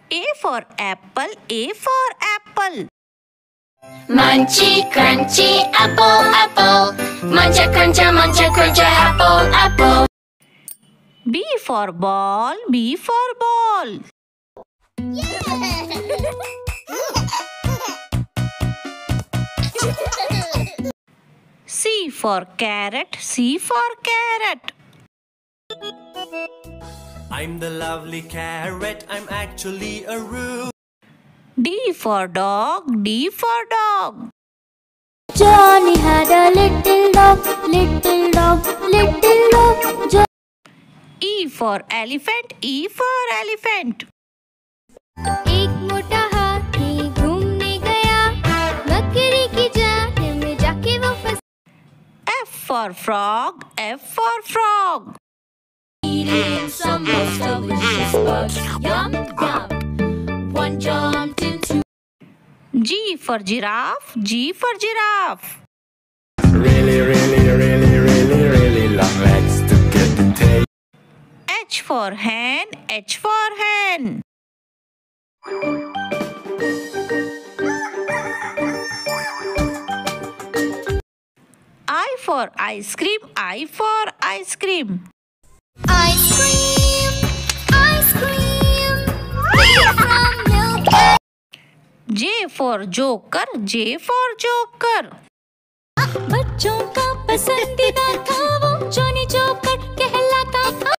A for apple, A for apple. Munchy, crunchy, apple, apple. Muncha, cruncha, apple, apple. B for ball, B for ball. C for carrot, C for carrot. I'm the lovely carrot, I'm actually a root. D for dog, D for dog. Johnny had a little dog, little dog, little dog. E for elephant, E for elephant. एक मोटा हाथी घूमने गया, बकरी की जान में जाके वो फंस. F for frog, F for frog. Eating some most delicious bugs, yum yum. One jumped into. G for giraffe, G for giraffe. Really long legs to get the tail. H for hen, H for hen. I for ice cream, I for ice cream. Ice cream, ice cream, made from milk. J for joker, J for joker. बच्चों का पसंदीदा था वो, Johnny joker कहलाता था.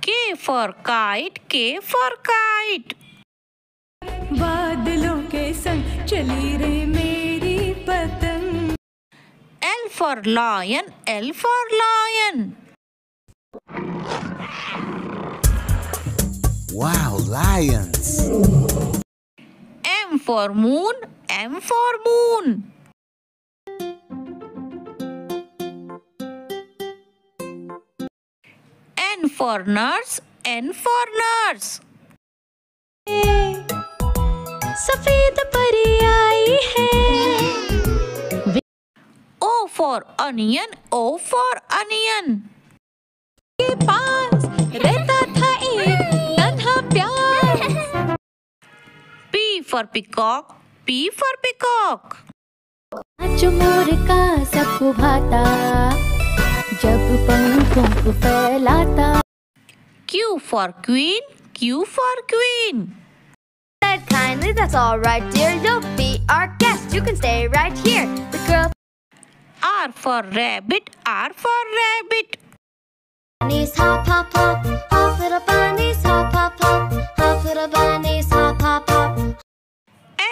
K for kite, K for kite. बादलों के संग चली रे मेरी पतंग. L for lion, L for lion. Wow, lions! M for moon, M for moon. N for nurse, N for nurse. सफेद परी आई है. O for onion, O for onion. के पास रहता था एक नन्हा प्यार. P for peacock, P for peacock. जो मोर का सबको भाता, जब पंखों को फैलाता. Q for queen, Q for queen. Said kindly, that's all right, dear. You'll be our guest. You can stay right here. The girl. R for rabbit, R for rabbit. Bunnies hop, hop, hop, hop, little bunnies hop, hop, hop, hop, little bunnies hop, hop, hop.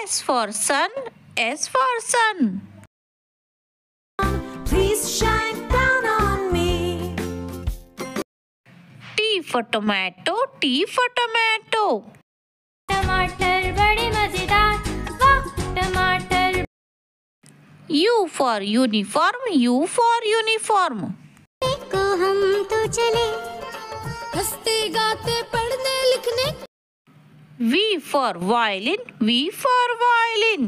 S for sun, S for sun. Please shine down on me. T for tomato, T for tomato. टमाटर बड़े मजेदार, वाह टमाटर. U for uniform, U for uniform. को हम तो चले, हंसते गाते पढ़ने लिखने. V for violin, V for violin.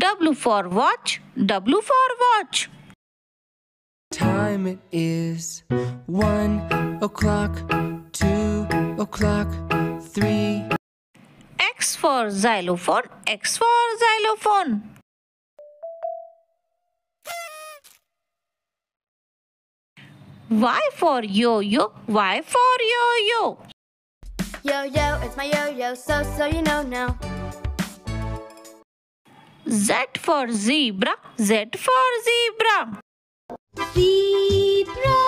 W for watch, W for watch. Time it is 1 o'clock, 2 o'clock, 3. X for xylophone, X for xylophone. Y for yo-yo, Y for yo-yo. Yo-yo, it's my yo-yo, so you know now. Z for zebra, Z for zebra. Zebra,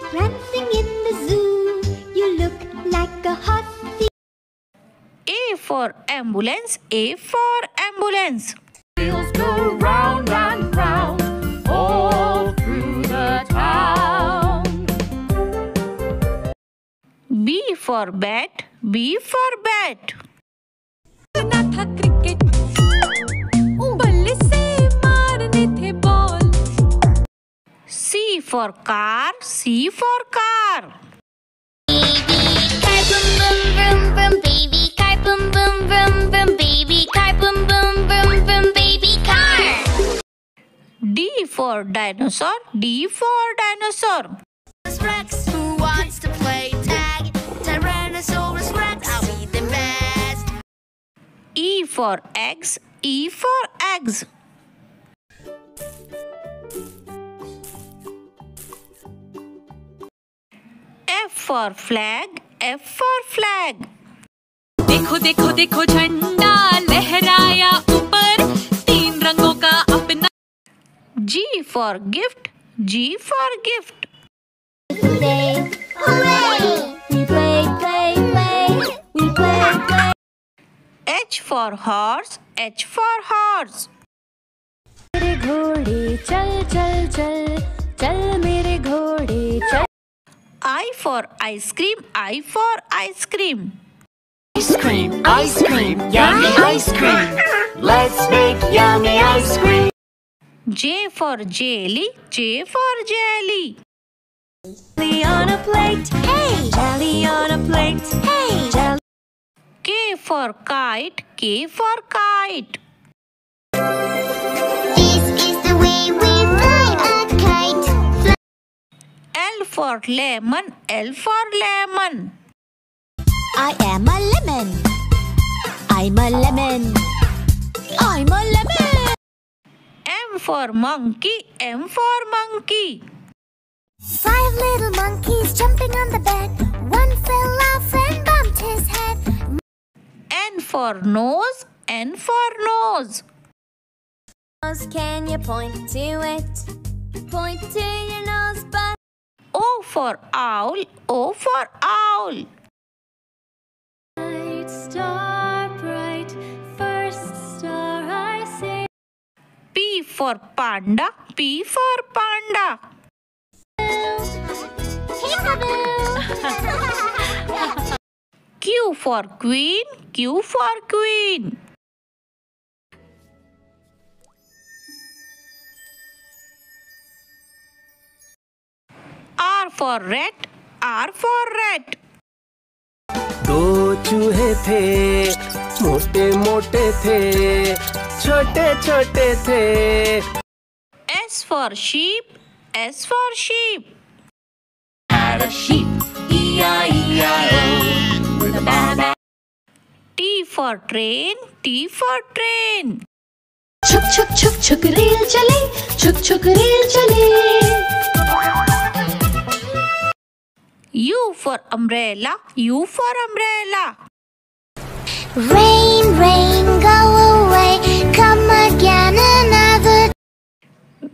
prancing in the zoo, you look like a hussy. A for ambulance, A for ambulance. Wheels go round and round all through the town. B for bat, B for bat. सुना था cricket, बल्ले से मारने थे ball. C for car, C for car. Car boom boom vroom vroom, baby car boom boom vroom vroom, baby car boom boom vroom vroom, baby car. D for dinosaur, D for dinosaur. Rex. Who wants to play tag? Tyrannosaurus Rex. I'll be the best. E for eggs, E for eggs. F for flag, F for flag. देखो देखो देखो झंडा लहराया ऊपर, 3 रंगों का अपना. G for gift, G for gift. Play, hooray! We play. We play. H for horse, H for horse. मेरे घोड़े चल चल चल, चल मेरे घोड़े चल. I for ice cream, I for ice cream. Ice cream, yummy ice cream. Let's make yummy ice cream. J for jelly, J for jelly. Jelly on a plate, hey! Jelly on a plate, hey! Jelly. K for kite, K for kite. This is the way we fly a kite. L for lemon, L for lemon. I am a lemon. I'm a lemon. I'm a lemon. M for monkey, M for monkey. 5 little monkeys jumping on the bed. One fell off and bumped his head. N for nose, N for nose. Can you point to it? Point to your nose, but O for owl, O for owl. bright star, bright first star I see. P for panda, P for panda. Q for queen, Q for queen. R for rat, R for rat. 2 चूहे थे, मोटे मोटे थे, छोटे छोटे थे. S for sheep, S for sheep. Had a sheep, E-I-E-I-O, with a ba-ba. T for train, T for train. छुक छुक छुक छुक रेल चले, छुक छुक रेल चले. U for umbrella, U for umbrella. Rain, rain, go away. Come again another.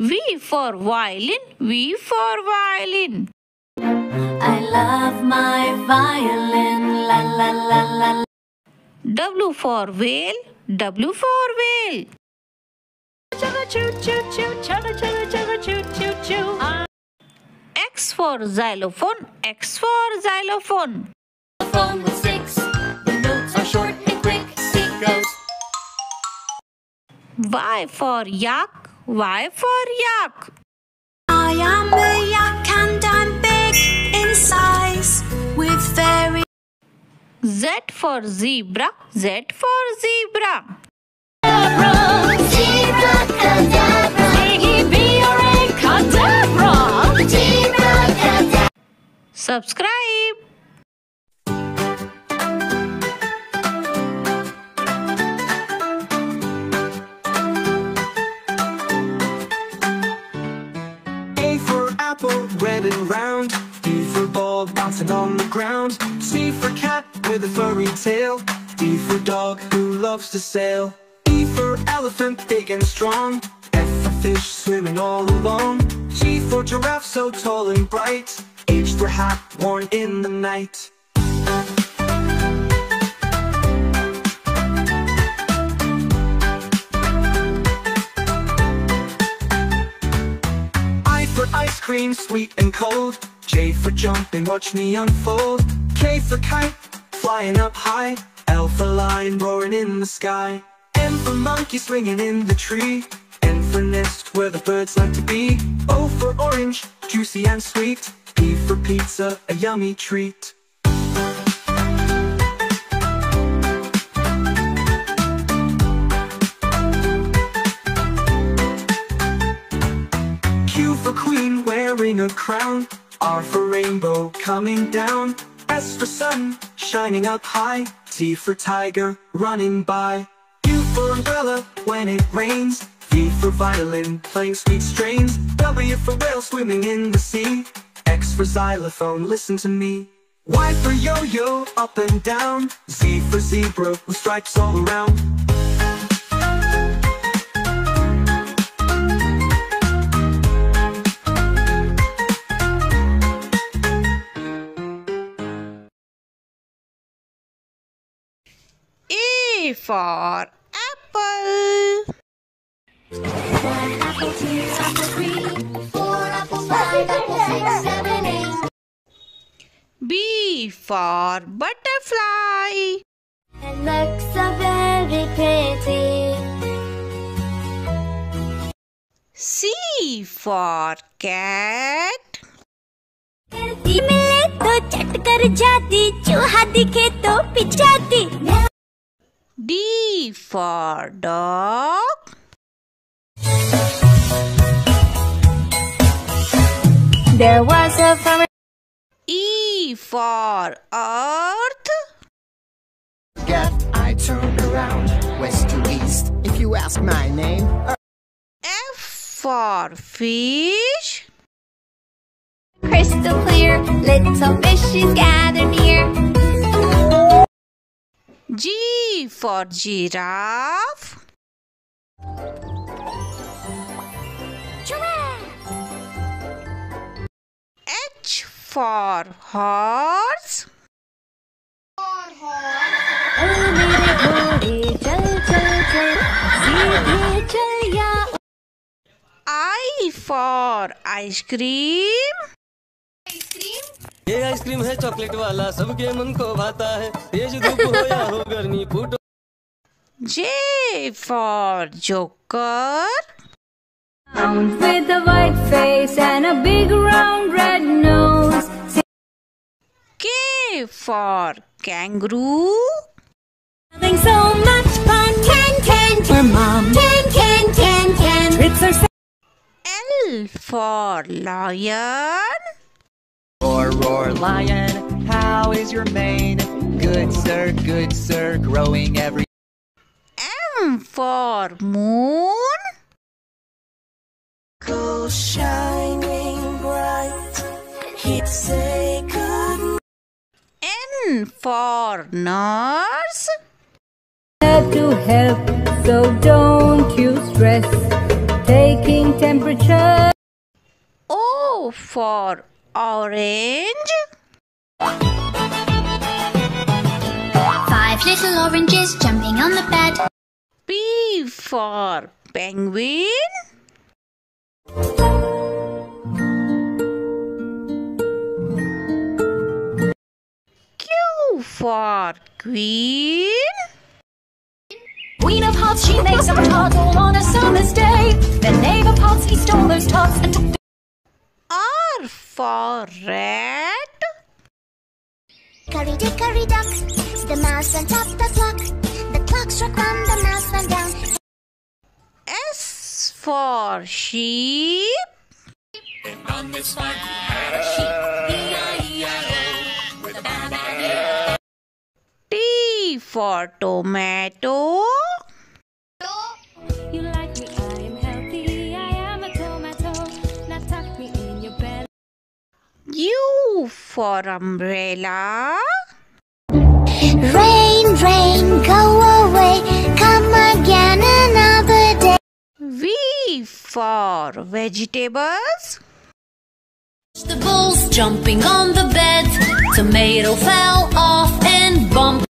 V for violin, V for violin. I love my violin, la la la la. W for whale, W for whale. Chugga choo choo choo, chugga chugga chugga choo choo choo. X for xylophone, X for xylophone. Phone with 6, the notes are short and quick. It goes. Y for yak, Y for yak. I am a yak and I'm big in size, with very. Z for zebra, Z for zebra. Zebra cadabra. Cadabra. Zebra cadabra. Subscribe. A for apple, red and round. B for ball, bouncing on the ground. C for cat with a furry tail. D for dog who loves to sail. E for elephant, big and strong. F for fish, swimming all along. G for giraffe, so tall and bright. H for hat, worn in the night. I for ice cream, sweet and cold. J for jumping, watch me unfold. K for kite, flying up high. L for lion, roaring in the sky. M for monkey, swinging in the tree. N for nest, where the birds like to be. O for orange, juicy and sweet. P for pizza, a yummy treat. Q for queen, wearing wearing a crown. R for rainbow coming down. S for sun shining up high. T for tiger running by. U for umbrella when it rains. V for violin playing sweet strains. W for whale swimming in the sea. X for xylophone, listen to me. Y for yo-yo up and down. Z for zebra with stripes all around. A for apple. 1 apple, 2 apple, 3, 4 apples, 5 apples, 6, 7, 8. B for butterfly. It looks so very pretty. C for cat. मिले तो चट कर जाती, चूहा दिखे तो पिचाती. D for dog. There was a farmer. E for earth. I turned around west to east. If you ask my name. F for fish. Crystal clear, little fishes gather near. G for giraffe. Giraffe. H for horse. मेरे घोड़े चल चल चल, सीधे चल या. I for ice cream. ये ice cream है चॉकलेट वाला, सबके मन को भाता है, तेज धूप हो या हो गर्मी फूटो. J for joker. With a white face and a big round red nose. K for kangaroo. Having so much fun. Can for mom. Can. Tricks are. L for lion. Roar, lion, how is your mane? Good sir, growing every. M for moon. Go shining bright, he'd say good. N for nurse. Have to help, so don't you stress. Taking temperature. O for orange. 5 little oranges jumping on the bed. P for penguin. Q for queen. Queen of Hearts, she makes a tart all on a summer's day. The knave of Hearts, he stole those tarts and took. R for rat. Hickory dickory dock, the mouse went up the clock. The clock struck 1, the mouse went down. S for sheep. On this farm he had a sheep, E-I-E-I-O, with a barn. T for tomato. You like me, I am healthy, I am a tomato. Now tuck me in your belly. U for umbrella. Rain, rain, go away, come again another day. V for vegetables. Vegetables jumping on the bed. Tomato fell off and bumped.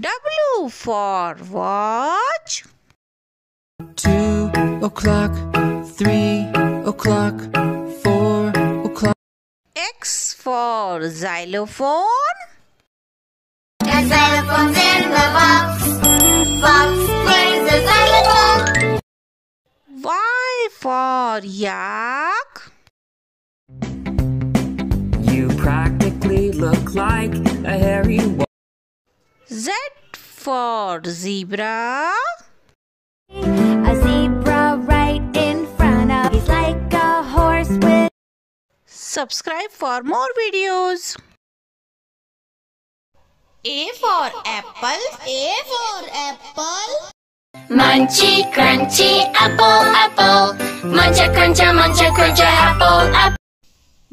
W for watch. 2 o'clock, 3 o'clock, 4 o'clock. X for xylophone. The xylophone's in the box. Fox plays the xylophone. Y for yak. You practically look like a hairy Z for zebra. A zebra right in front of. He's like a horse with. Subscribe for more videos. A for apple. A for apple. Munchy, crunchy, apple, apple. Muncha, cruncha, apple, apple.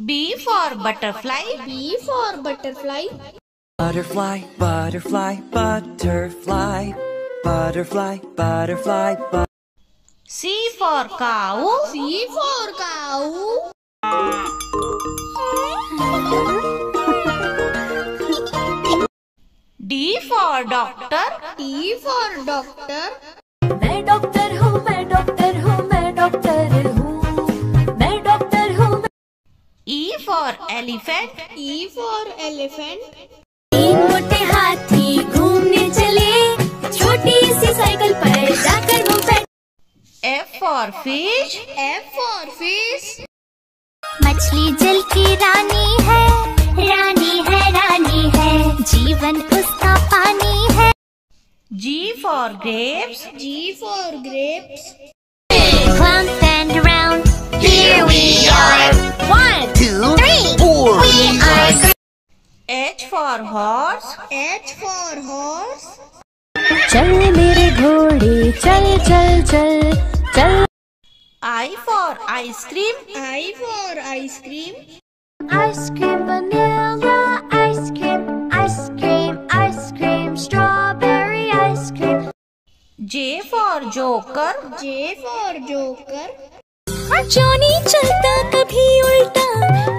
B for butterfly. B for butterfly. Butterfly, butterfly, butterfly. Butterfly, butterfly, butterfly. C for cow. C for cow. D for doctor. D for doctor. मैं doctor हूँ, मैं doctor हूँ, मैं doctor हूँ, मैं doctor हूँ। E for elephant. E for elephant. तीन मोटे हाथी घूमने चले, छोटी सी साइकिल पर जाकर वो बैठ। F for fish. F for fish. मछली जल की रानी है, रानी है, रानी है, जीवन उसका पानी है। G for grapes. G for grapes. Come stand around, here we are. 1, 2, 3, 4. We are. H for horse. H for horse. चल मेरे घोड़े चल चल चल चल। I for ice cream. I for ice cream. Ice cream, vanilla ice cream, ice cream, ice cream, strawberry ice cream. J for joker. J for joker. Johnny चलता कभी उल्टा,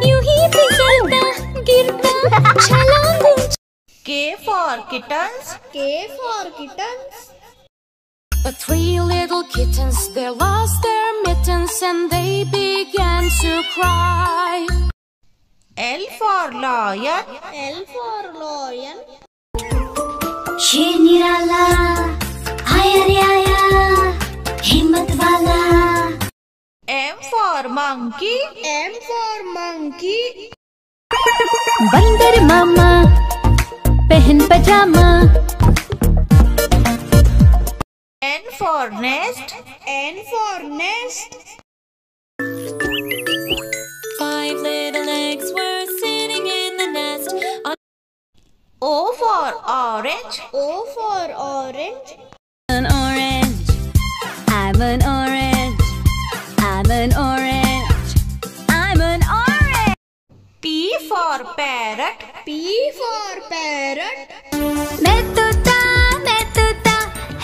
यूं ही फिसलता गिरता छलांगों। K for kittens. K for kittens. But 3 little kittens, they lost their mittens and they began to cry. L for lion. L for lion. शेर निराला आया रे आया, हिम्मत वाला। M for monkey. M for monkey. बंदर मामा पहन पजामा। N for nest. N for nest. 5 little eggs were sitting in the nest. O for orange. O for orange. An orange, I'm an orange, I'm an orange, I'm an orange. P for parrot. P for parrot. मैं तोता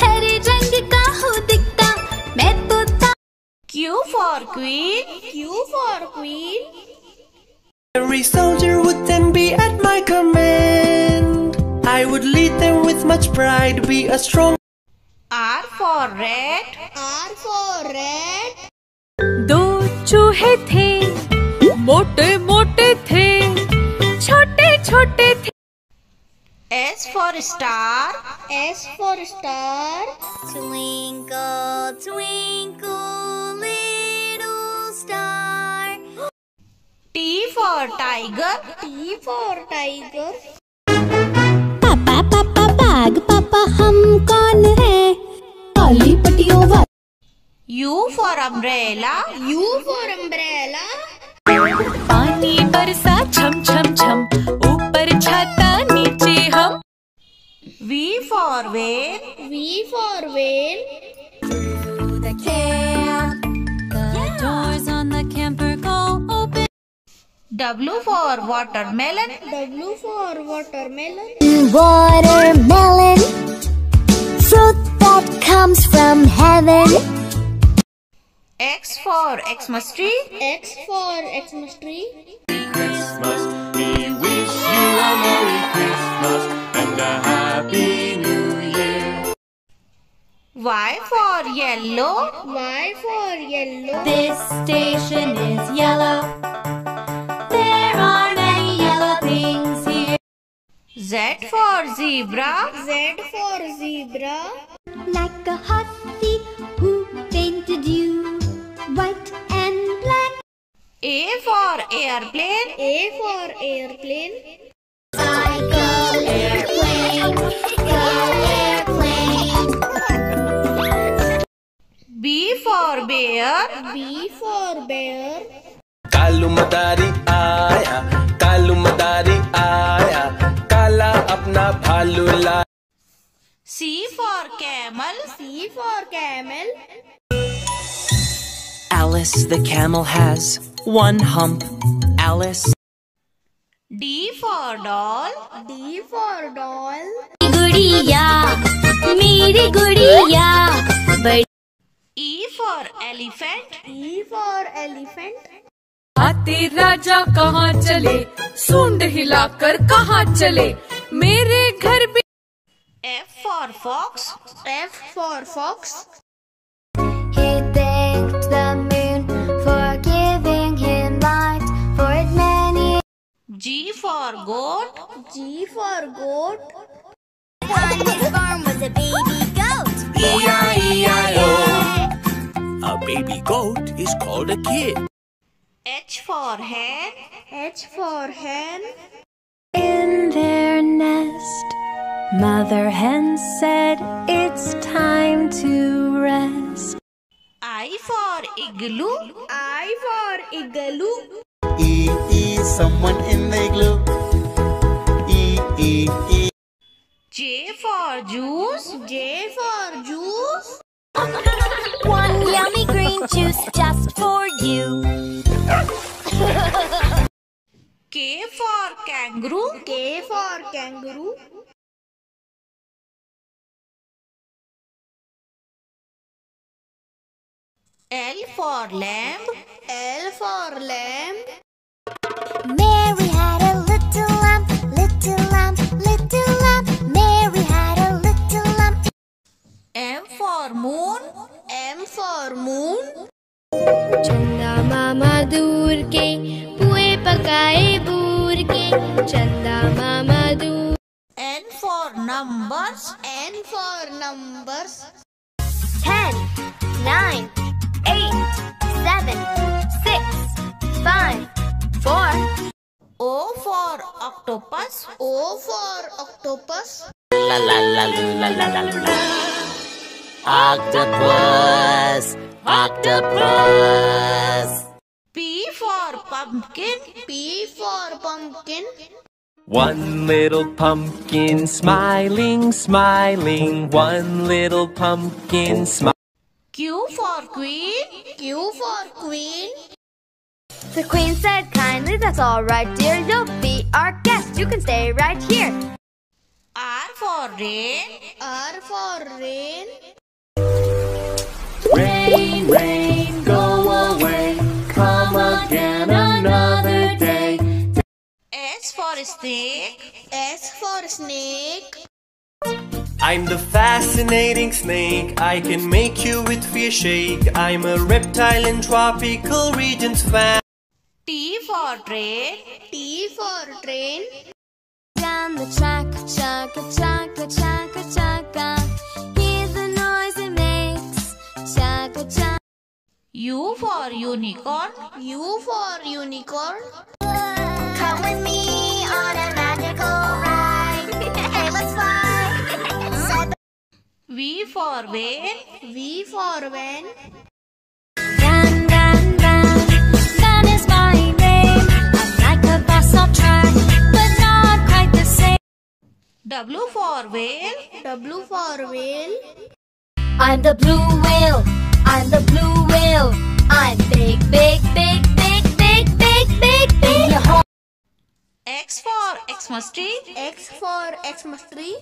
हरे रंग का हूँ दिखता, मैं तोता। Q for queen. Q for queen. Every soldier would then be at my command. I would lead them with much pride, be a strong. R for rat. R for rat. 2 चूहे थे, मोटे मोटे थे, छोटे छोटे थे। S for star. S for star. Twinkle, twinkle, little star. T for tiger. T for tiger. पापा पापा बाग पापा हम कौन है, काली पट्टियों वाला। U for umbrella. U for umbrella. पानी बरसा छम छम छम, ऊपर छाता नीचे हम। V for veil. V for veil. The camp, the doors on the camper go open. W for watermelon. W for watermelon. Watermelon, fruit that comes from heaven. X for Xmas tree. X for Xmas tree. Christmas, we wish you a Merry Christmas and a Happy New Year. Y for yellow. Y for yellow. This station is yellow. There are many yellow things here. Z for zebra. Z for zebra. Like a hussy who painted you white and black. A for airplane. A for airplane. Cycle, airplane, go airplane. B for bear. B for bear. Kalu मदारी आया, कालू मदारी आया, काला अपना भालू लाया। C for camel. C for camel. Alice the camel has one hump. Alice. D for doll. D for doll. गुड़िया मेरी गुड़िया बड़ी। E for elephant. E for elephant. हाथी राजा कहाँ चले, सूंड हिलाकर कहाँ चले, मेरे घर भी। F for fox. F for fox. He thanked the moon for giving him light for many. G for goat. G for goat. On his farm was a baby goat. E-I-E-I-O. A baby goat is called a kid. H for hen. H for hen. In their nest, Mother Hen said it's time to rest. I for igloo. I for igloo. Someone in the igloo. J for juice. J for juice. One yummy green juice just for you. K for kangaroo. K for kangaroo. L for lamb. L for lamb. Mary had a little lamb, little lamb, little lamb. Mary had a little lamb. M for moon. M for moon. चंदा मामा दूर के पुए पकाए बूर के, चंदा मामा दूर। N for numbers. N for numbers. 10, 9, 8, 7, 6, 5, 4. O for octopus. O for octopus. La la la la la la la. Octopus, octopus. P for pumpkin. P for pumpkin. One little pumpkin smiling, smiling. One little pumpkin smiling. Q for queen. Q for queen. The queen said kindly, that's all right, dear. You'll be our guest. You can stay right here. R for rain. R for rain. Rain, rain, go away, come again another day. S for snake. S for snake. I'm the fascinating snake. I can make you with fear shake. I'm a reptile in tropical regions found. T for train. T for train. Down the track, chugga, chugga, chugga, chugga. Hear the noise it makes, chugga, chugga. U for unicorn. U for unicorn. Come with me on a magical ride. Hey, let's fly. V for van. V for van. Run, run, run. Van is my name. I'm like a bus on track, but not quite the same. W for whale. W for whale. I'm the blue whale. I'm the blue whale. I'm big, big, big, big, big, big, big, big. X for Xmas tree. X for Xmas tree.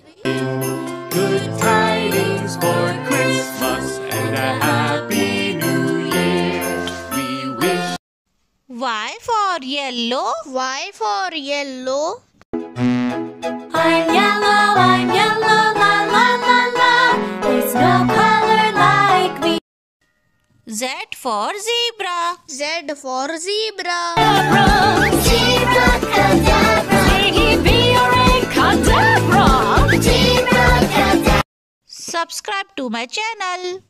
Good tidings for Christmas and a happy new year. We wish. Y for yellow. Y for yellow. I'm yellow, la la la la. There's no color like me. Z for zebra. Z for zebra. Zebra cadabra. Cadabra. Zebra cadabra. Subscribe to my channel.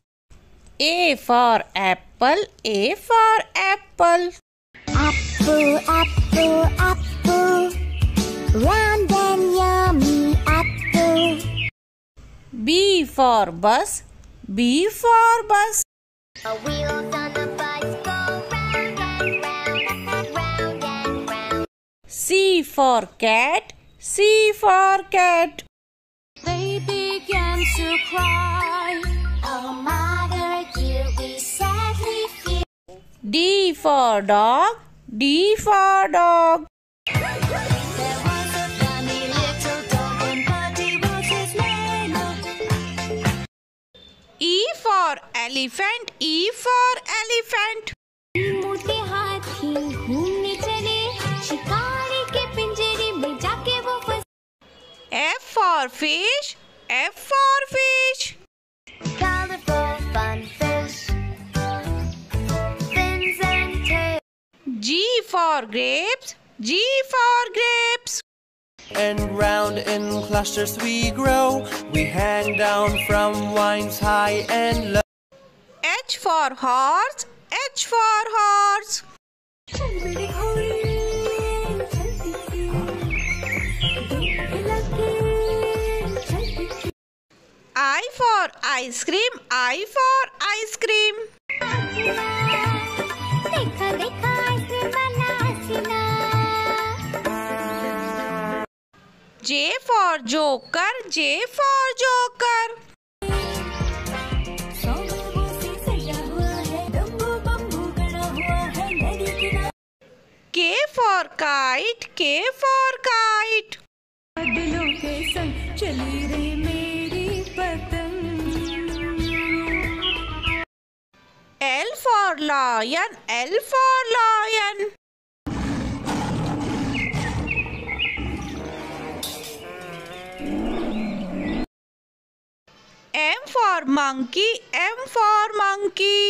A for apple. A for apple. Apple, apple, apple. Round and yummy apple. B for bus. B for bus. A wheels on the bus go round and round. for cat. C for cat. They began to cry. Oh, mother dear, we sadly fear. D for dog. D for dog. There was a funny little dog and Buddy was his name. E for elephant. E for elephant. मोटे हाथी घूमने चले, शिकारी के पिंजरे में जाके वो फंस। F for fish. F for fish. Colorful fun fish, fins and tails. G for grapes. G for grapes. And round in clusters we grow. We hang down from vines high and low. H for horse. H for horse. I for ice cream. I for ice cream. देखा देखा ice cream वाला हसीना। J for joker. J for joker. K for kite. K for kite. बादलों के संग चली रे मेरी पतंग। L for lion. L for lion. M for monkey. M for monkey.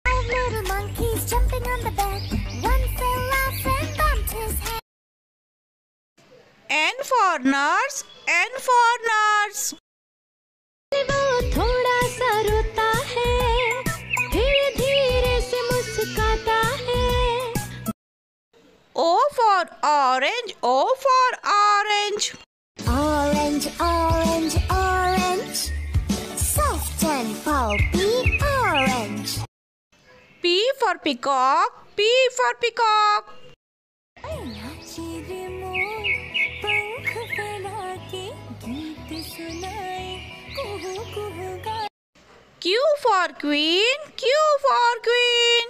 5 little monkeys jumping on the bed. One fell off and bumped his head. N for nurse. N for nurse. वो थोड़ा सा रोता है, फिर धीरे से मुस्कुराता है। O for orange. O for orange. Orange, orange, orange. Soft and pulpy orange. P for peacock. P for peacock. नाचे रे मोर, पंख फैला के गीत सुनाए, कुहू कुहू गाए। Q for queen. Q for queen.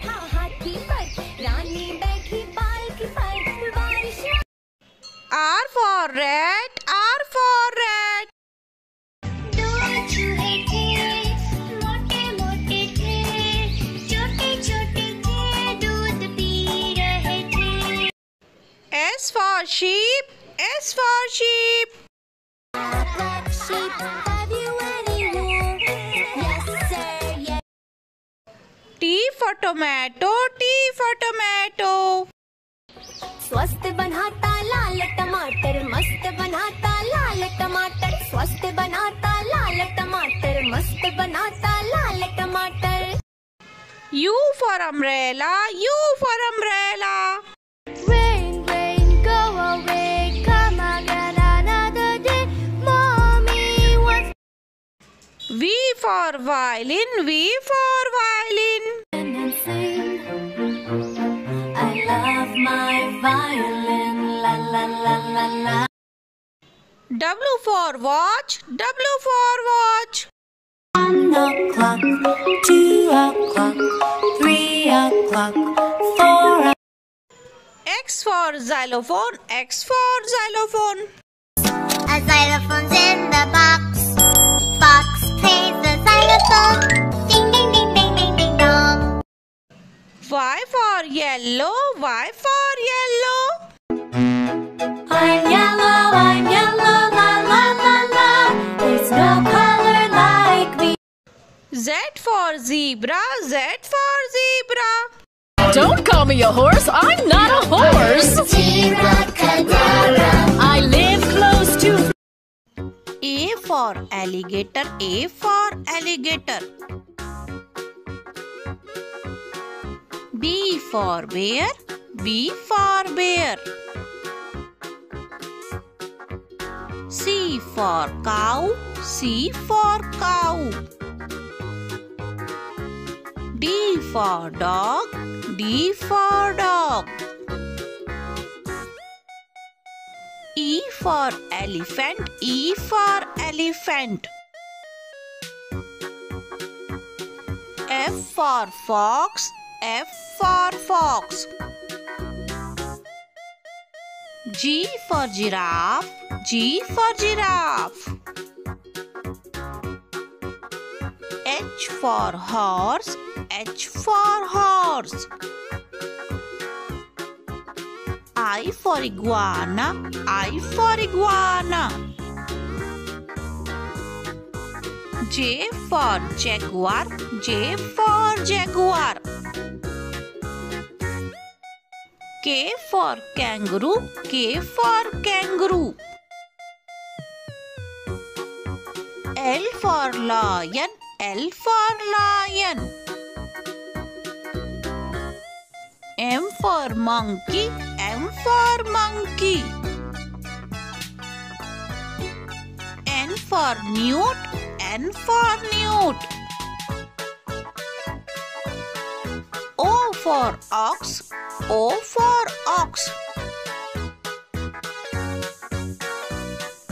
हाथी पर रानी बैठी पालकी पर, बारिश। R for rat. R for rat. दो चूहे थे, मोटे मोटे थे, छोटे छोटे थे, दूध पी रहे थे। S for sheep. S for sheep. Black sheep, have you any wool? Yes, sir, yes. T for tomato. T for tomato. स्वस्थ बनाता लाल टमाटर, मस्त बनाता लाल टमाटर, स्वस्थ बनाता लाल टमाटर, मस्त बनाता लाल टमाटर। U for umbrella. U for umbrella. Rain, rain, go away, come again another day, mommy wants. V for violin. V for violin. And sing. I love my violin, la la la la la. W for watch. W for watch. 1 o'clock, 2 o'clock, 3 o'clock, 4 o'clock. X for xylophone. X for xylophone. A xylophone's in the box. Box plays the xylophone. Ding ding ding ding ding ding dong. Y for yellow. Y for yellow. I'm yellow, la la la la. There's no color like me. Z for zebra. Z for zebra. Don't call me a horse. I'm not a horse. Zebra cadabra. I live close to. A for alligator. A for alligator. B for bear. B for bear. C for cow. C for cow. D for dog. D for dog. E for elephant, E for elephant. F for fox, F for fox. G for giraffe, G for giraffe. H for horse, H for horse. I for iguana, I for iguana. J for jaguar, J for jaguar. K for kangaroo, K for kangaroo. L for lion, L for lion. M for monkey, M for monkey. N for newt, N for newt. O for ox, O for ox.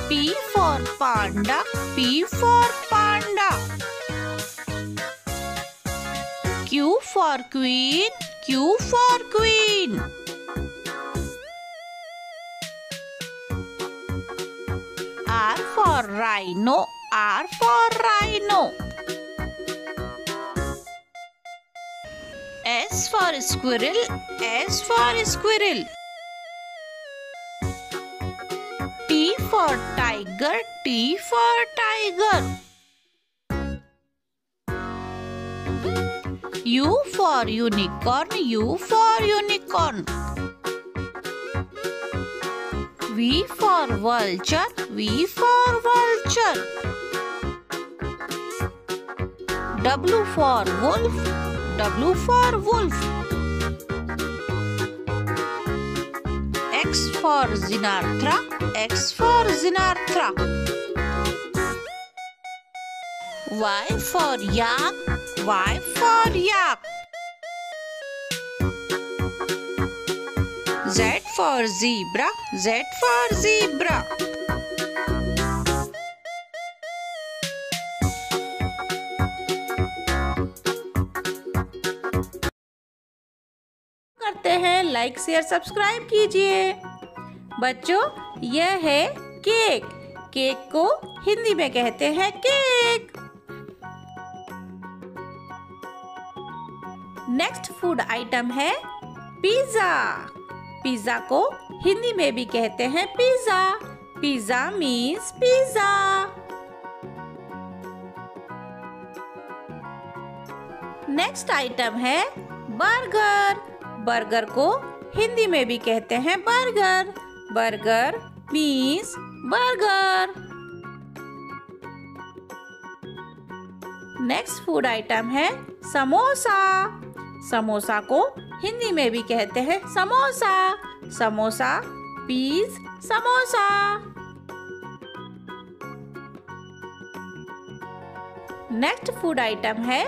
P for panda, P for panda. Q for queen, Q for queen. R for rhino, R for rhino. S for squirrel, S for squirrel. T for tiger, T for tiger. U for unicorn, U for unicorn. V for vulture, V for vulture. W for wolf, W for wolf. X for Xenarthra, X for Xenarthra. Y for yak, Y for yak. Z for zebra, Z for zebra. करते हैं, like share subscribe कीजिए। बच्चों, यह है cake. Cake को हिंदी में कहते हैं केक। नेक्स्ट फूड आइटम है पिज्जा। पिज्जा को हिंदी में भी कहते हैं pizza. Pizza means pizza. Next item है बर्गर। बर्गर को हिंदी में भी कहते हैं burger. Burger means burger. Next food item है समोसा। समोसा को हिंदी में भी कहते हैं samosa. Samosa means samosa. Next food item है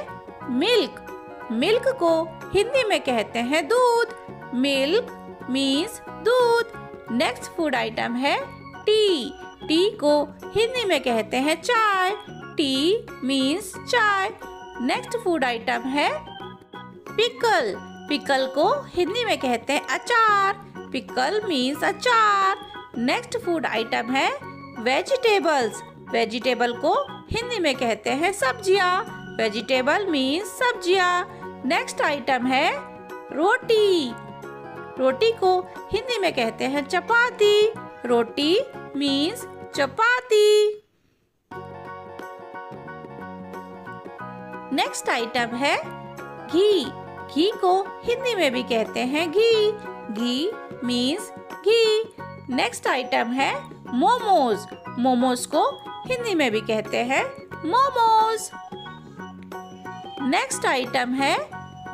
मिल्क। मिल्क को हिंदी में कहते हैं दूध। मिल्क मीन्स दूध। नेक्स्ट फूड आइटम है टी। टी को हिंदी में कहते हैं चाय। टी मीन्स चाय। नेक्स्ट फूड आइटम है पिकल। पिकल को हिंदी में कहते हैं अचार। पिकल मीन्स अचार। नेक्स्ट फूड आइटम है वेजिटेबल्स। वेजिटेबल को हिंदी में कहते हैं सब्जियां। वेजिटेबल मीन्स सब्जियां। नेक्स्ट आइटम है रोटी। रोटी को हिंदी में कहते हैं चपाती। रोटी मीन्स चपाती। नेक्स्ट आइटम है घी। घी को हिंदी में भी कहते हैं घी। घी मीन्स घी। नेक्स्ट आइटम है मोमोज। मोमोज को हिंदी में भी कहते हैं मोमोज। नेक्स्ट आइटम है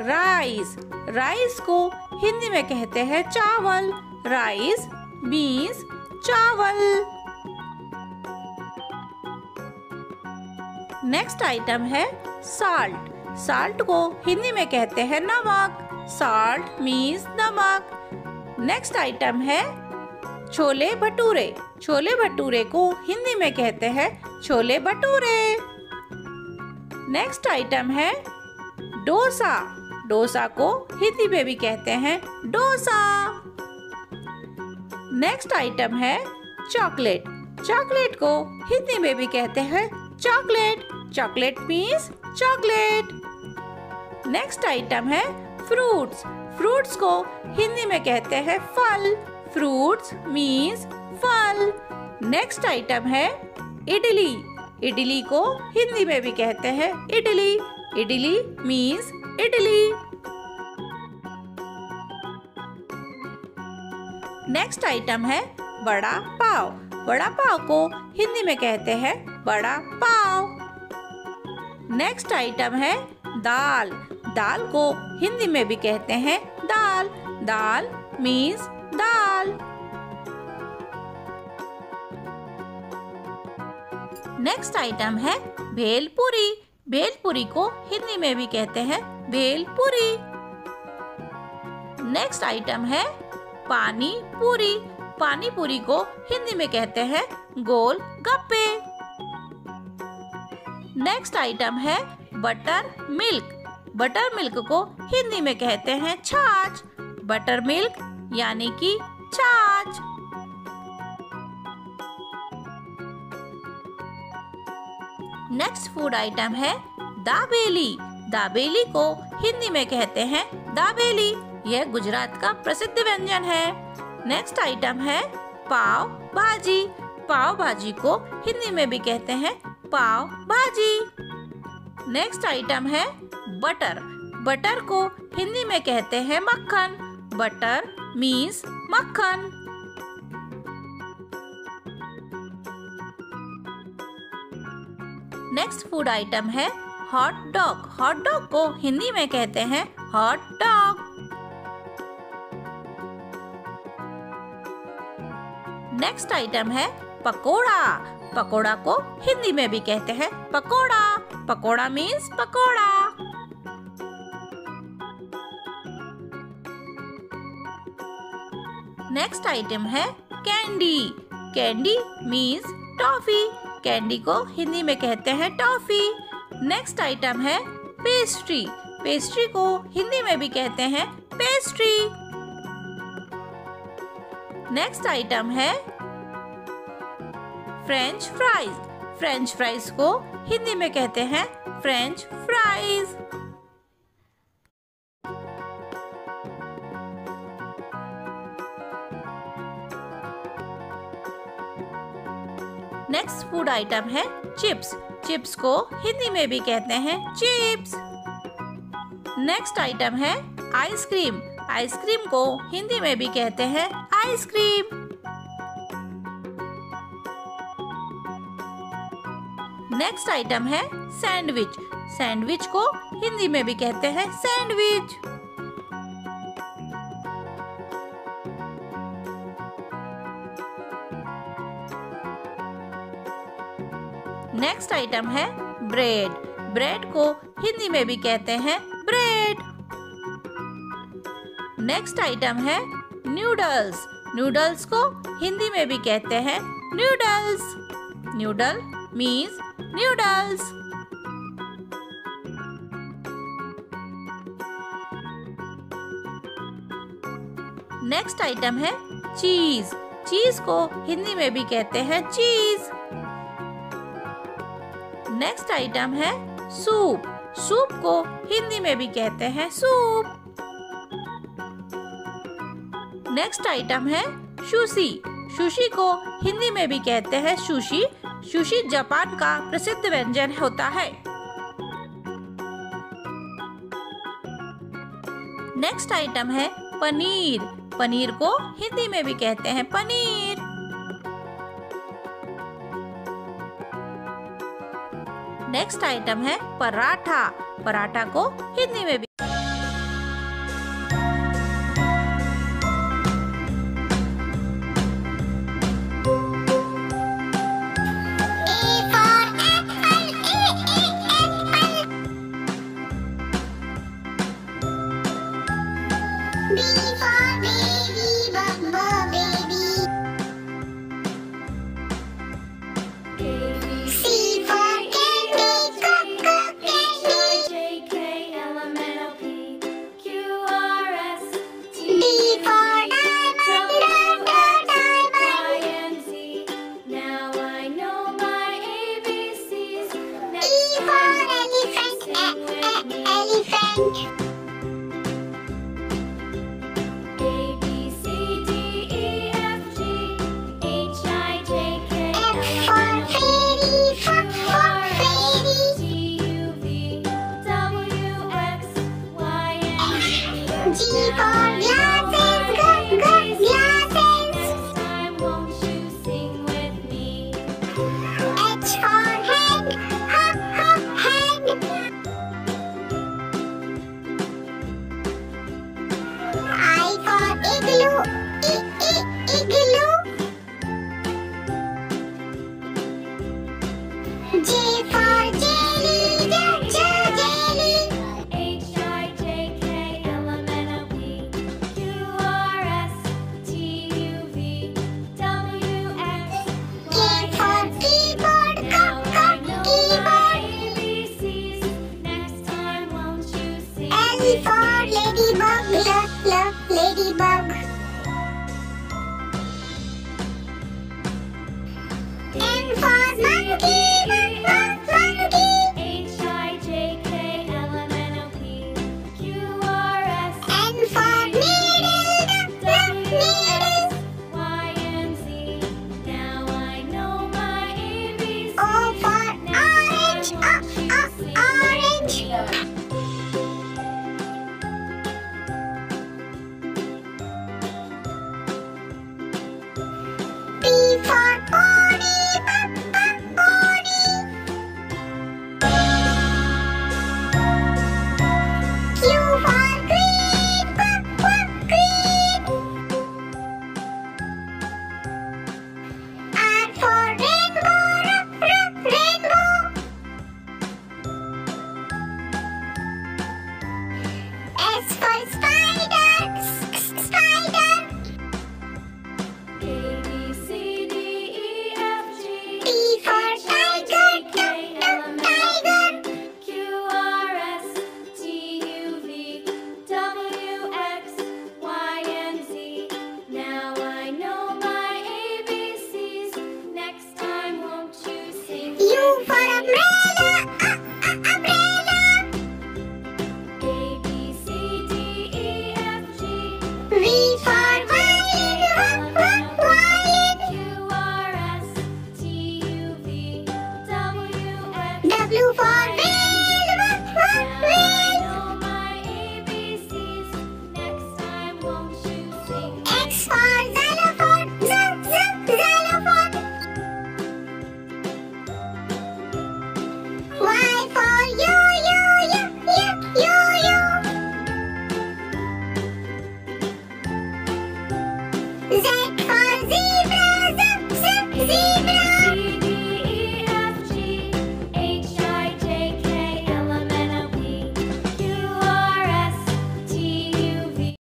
राइस। राइस को हिंदी में कहते हैं चावल। राइस मीन्स चावल। नेक्स्ट आइटम है साल्ट। साल्ट को हिंदी में कहते हैं नमक। साल्ट मीन्स नमक। नेक्स्ट आइटम है छोले भटूरे। छोले भटूरे को हिंदी में कहते हैं छोले भटूरे। नेक्स्ट आइटम है डोसा। डोसा को हिंदी में भी कहते हैं डोसा। नेक्स्ट आइटम है चॉकलेट। चॉकलेट को हिंदी में भी कहते हैं chocolate. Chocolate means chocolate. Next item है फ्रूट्स। फ्रूट्स को हिंदी में कहते हैं फल। फ्रूट्स मीन्स फल। नेक्स्ट आइटम है इडली। इडली को हिंदी में भी कहते हैं idli. Idli means idli. Next item है बड़ा पाव। बड़ा पाव को हिंदी में कहते हैं बड़ा पाव। नेक्स्ट आइटम है दाल। दाल को हिंदी में भी कहते हैं दाल। दाल मीन्स दाल। नेक्स्ट आइटम है भेलपुरी। भेलपुरी को हिंदी में भी कहते हैं भेलपुरी। नेक्स्ट आइटम है पानी पूरी। पानी पूरी को हिंदी में कहते हैं गोल गप्पे। नेक्स्ट आइटम है बटर मिल्क। बटर मिल्क को हिंदी में कहते हैं छाछ। बटर मिल्क यानी कि छाछ। नेक्स्ट फूड आइटम है दाबेली। दाबेली को हिंदी में कहते हैं दाबेली। यह गुजरात का प्रसिद्ध व्यंजन है। नेक्स्ट आइटम है पाव भाजी। पाव भाजी को हिंदी में भी कहते हैं पाव भाजी। नेक्स्ट आइटम है बटर। बटर को हिंदी में कहते हैं मक्खन। बटर मीन्स मक्खन। नेक्स्ट फूड आइटम है हॉट डॉग। हॉट डॉग को हिंदी में कहते हैं हॉट डॉग। नेक्स्ट आइटम है पकोड़ा। पकोड़ा को हिंदी में भी कहते हैं pakora. Pakora means pakora. Next item है candy. Candy means toffee. Candy को हिंदी में कहते हैं टॉफी। नेक्स्ट आइटम है पेस्ट्री। पेस्ट्री को हिंदी में भी कहते हैं पेस्ट्री। नेक्स्ट आइटम है फ्रेंच फ्राइज। फ्रेंच फ्राइज को हिंदी में कहते हैं French fries. Next food item है चिप्स। चिप्स को हिंदी में भी कहते हैं चिप्स। नेक्स्ट आइटम है आइसक्रीम। आइसक्रीम को हिंदी में भी कहते हैं आइसक्रीम। नेक्स्ट आइटम है सैंडविच। सैंडविच को हिंदी में भी कहते हैं सैंडविच। नेक्स्ट आइटम है ब्रेड। ब्रेड को हिंदी में भी कहते हैं ब्रेड। नेक्स्ट आइटम है नूडल्स। नूडल्स को हिंदी में भी कहते हैं noodles. Noodle means noodles. Next item है चीज। चीज को हिंदी में भी कहते हैं चीज। नेक्स्ट आइटम है सूप। सूप को हिंदी में भी कहते हैं सूप। नेक्स्ट आइटम है सुशी। सुशी को हिंदी में भी कहते हैं सुशी। सुशी जापान का प्रसिद्ध व्यंजन होता है। नेक्स्ट आइटम है पनीर। पनीर को हिंदी में भी कहते हैं पनीर। नेक्स्ट आइटम है पराठा। पराठा को हिंदी में भी